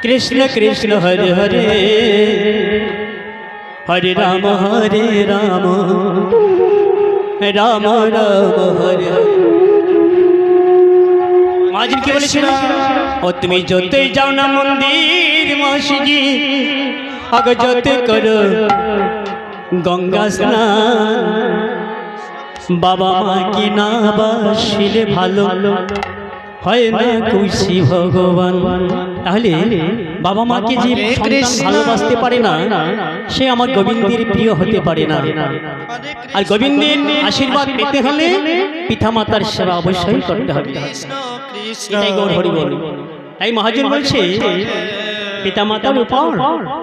कृष्ण कृष्ण हरे हरे हरे राम राम राम हरे हरे। মাঝির কি বলেছিল? ও তুমি যতই যাও না মন্দির মসজিদ, আগে যতে করো গঙ্গা স্নান, বাবা মা কি না বাসিলে ভালো হয় না খুশি ভগবান। তাহলে বাবা মাকে যে সন্তান ভালোবাসতে পারে না, সে আমার গোবিন্দের প্রিয় হতে পারে না। আর গোবিন্দের আশীর্বাদ পেতে হলে পিতা মাতার সেবা অবশ্যই করতে হবে। এটাই গৌর হরি বল। তাই মহাজন বলছে পিতা মাতার উপর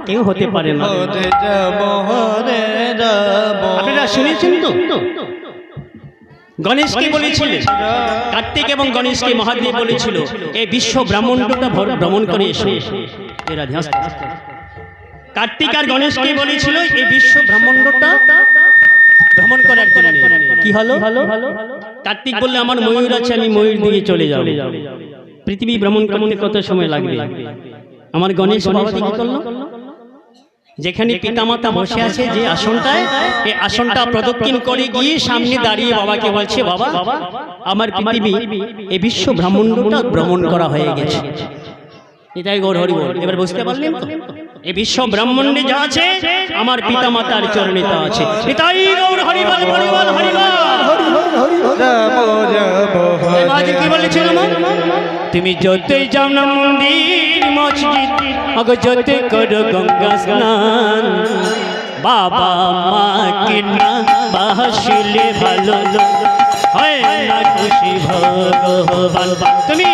কেউ হতে পারে না। আপনারা শুনেছেন তো গণেশকে বলেছিলেন, কার্তিক এবং গণেশকে মহাদেব বলেছিল এই বিশ্ব ব্রহ্মাণ্ডটা ভ্রমণ করে এসো। এরা কার্তিক আর গণেশকে বলেছিল এই বিশ্ব ব্রহ্মাণ্ডটা ভ্রমণ করার জন্য। কি হলো? কার্তিক বললে আমার ময়ূর আছে, আমি ময়ূর দিয়ে চলে যাব। পৃথিবী ভ্রমণ করতে কত সময় লাগবে? আমার গণেশ বাবা কি করলো? যেখানে পিতামাতা বসে আছে যে আসনটায়, এই আসনটা প্রদক্ষিণ করে গিয়ে সামনে দাঁড়িয়ে বাবাকে বলছে, বাবা আমার পৃথিবী এই বিশ্ব ব্রহ্মাণ্ডটা ভ্রমণ করা হয়ে গেছে। এটাই গৌর হরি বল। এবার বুঝতে পারলেন তো এই বিশ্ব ব্রহ্মাণ্ডে যা আছে আমার পিতামাতার চরণে তা আছে। এটাই গৌর হরি বল, হরি বল, হরি বল। কি বলেছিল? তুমি যতই যাও না মন্দির মসজিদ, আগে যতে করো গঙ্গা স্নান, বাবা মা কি না বাসিলে ভালো হয় না খুশি ভগবান। তুমি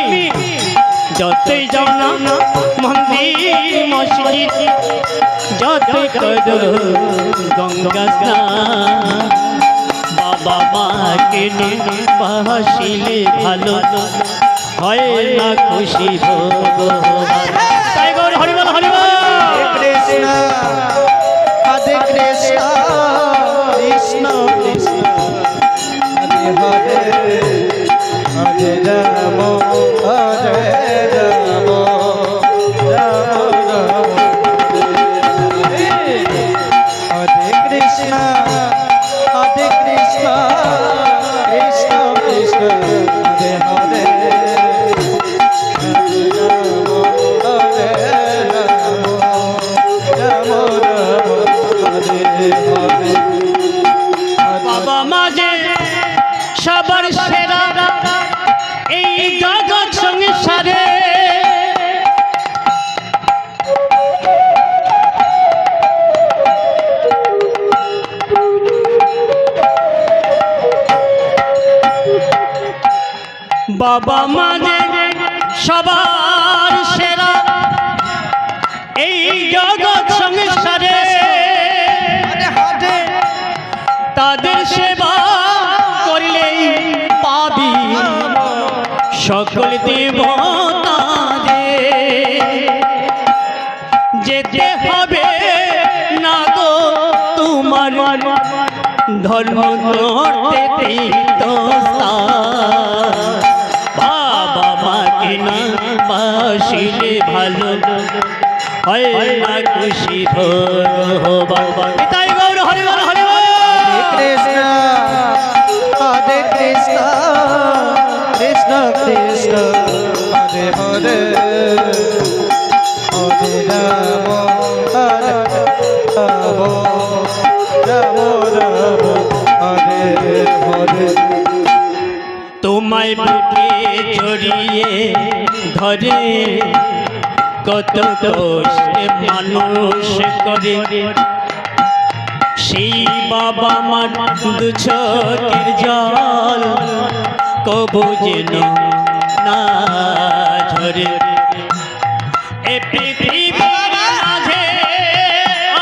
যতই যাও না মন্দির মসজিদ, যতই করো গঙ্গা স্নান, বাবা মা কি না বাসিলে ভালো হয় না খুশি ভগবান। তাই গৌর হরি বল, হরি বল। কৃষ্ণ হরে কৃষ্ণ কৃষ্ণ কৃষ্ণ হরে হরে হরে রাম হরে রাম রাম রাম হরে কৃষ্ণ হরে কৃষ্ণ কৃষ্ণ কৃষ্ণ হরে হরে বাবা মা যে সবার সেরা এই জগৎ সংসারে, বাবা মা যে সবার সেরা এই জগৎ সংসারে, তাদের সেবা করলেই পাবি সকল দেবতাদের। যেতে হবে না গো তোমার ধর্ম করতে তীর্থস্থান, বাবা মাকে না বাসিলে ভালো হয় না খুশি ভগবান। তাই গৌর হরি বল, হরি বল। কৃষ্ণ হরে কৃষ্ণ কৃষ্ণ কৃষ্ণ হরে হরে হরে রাম হরে রাম রাম রাম হরে হরে। তোমায় বুকে জড়িয়ে ধরে কত কষ্টে মানুষ করে, সেই বাবা মার দু চোখের জল কবু যেন না ঝরে। এ পৃথিবীর মাঝে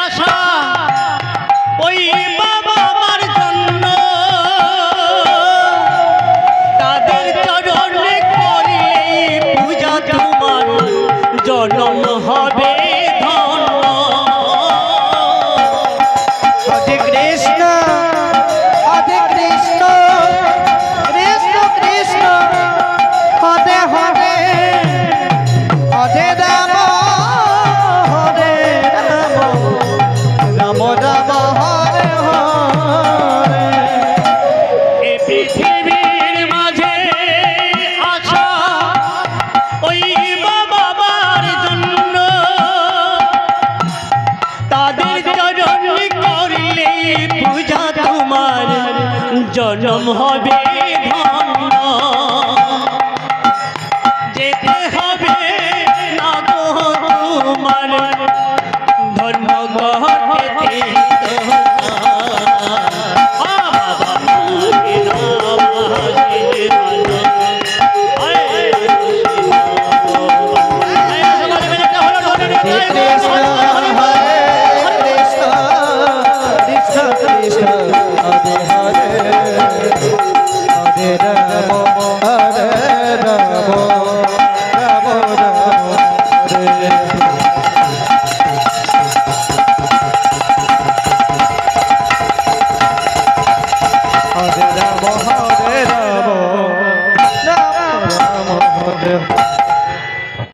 আশা ওই বাবা মার জন্য, তাদের চরণে করি পূজা তোমার জন্ম হবে ধন্য। হরে কৃষ্ণ হরে কৃষ্ণ কৃষ্ণ কৃষ্ণ হরে হরে হরে রাম হবে ধন্য যেতে হবে না গো তোমার ধর্ম গহতে Hare